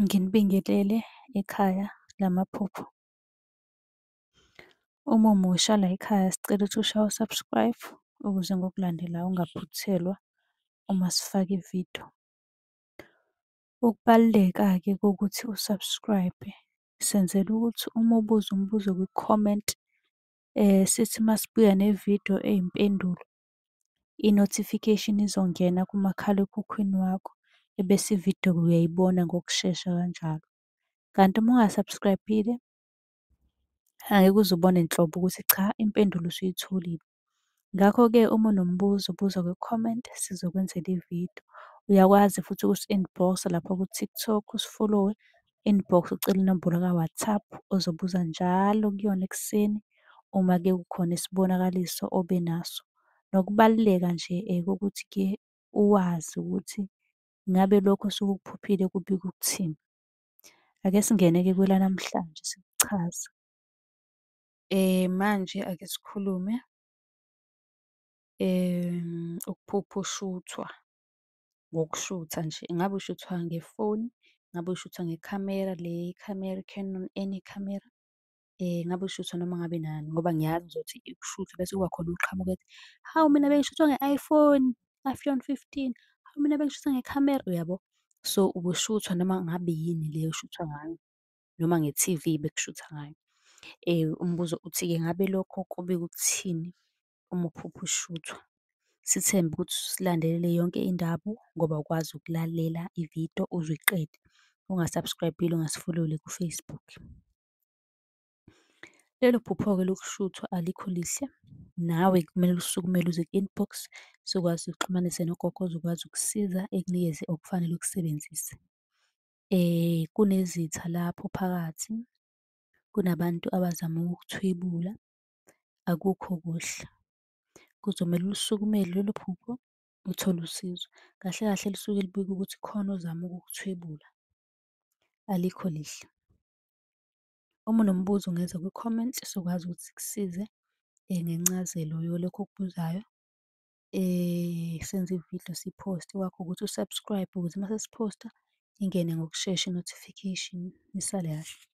Nginibingelele ekhaya lamaphupho. Uma umusha la ekhaya sicela ukuthi ushaye u-subscribe ukuze ngokulandelayo ungaphuthelwa uma sifaka ividiyo. Ukubaluleka-ke kokuthi u-subscribe senzela ukuthi uma ubuza umbuzo kwi-comment sithi masibuya nevidiyo eyimpendulo, i-notification izongena kumakhalekhukhwini wakho ebese ividiyo uyayibona ngokushesha kanjalo. Kanti uma unga-subscribe-ile angeke uze ubone nhlobo ukuthi cha impendulo usuyitholile. Ngakho-ke uma unombuzo buza kwi-comment sizokwenzela ividiyo. Uyakwazi futhi ukusi-inbox-a lapha ku-TikTok usi-follow-we, inbox ucele inombolo ka-WhatsApp ozobuza njalo kuyona ekuseni uma-ke kukhona isibonakaliso obenaso. Nokubaluleka nje kokuthi-ke uwazi ukuthi ngabe lokho osuke ukuphuphile kubika ukuthini. Ake singene-ke kwelanamhlanje sikuchaze. Manje ake sikhulume ukuphuphushithwa, ngokushutha nje. Ingabe ushuthwa ngefoni, ngabe ushuthwa ngekhamera, le khamera i-Canon any khamera. Ngabe ushuthwa noma ngabe nani ngoba ngiyazi uzothi ukushutha bese kuba khona oqhamuka ethi, hawu mina bengishuthwa nge-iPhone, iPhone 15, hawu mina bengishuthwa ngekhamera, uyabo? So ubushuthwa noma ngabe yini le oshuthwa ngayo noma nge-T_V bekushutha ngayo. Umbuzo uthi-ke ngabe lokho kubika ukuthini uma uphuphushithwa? Sithembe ukuthi usilandelele yonke indaba ngoba ukwazi ukulalela ividiyo uze uyiqede. Unga-subscribe-ile ungasi-follow-ile ku-Facebook. Lelo phupho-ke lokushuthwa alikho lihle. Nawe kumele usukumele uze ku-inbox sizokwazi sikuxhumanise nogogo ozokwazi ukukusiza ekunikeze okufanele ukusebenzise. Kunezitha lapho phakathi, kunabantu abazama ukukuthwebula, akukho kuhle. Kuzomele ulisukumele lelo phupho uthole usizo. Kahle kahle lisuke libika ukuthi khona ozama ukukuthwebula, alikho lihle. Uma unombuzo ungeza kwi-comment sizokwazi ukuthi sikusize ngencazelo yalokho okubuzayo. Senze ividiyo siyiphoste, kwakho ukuthi u-subscribe ukuze mase siphosta ingene ngokushesha i-notification nisale kahle.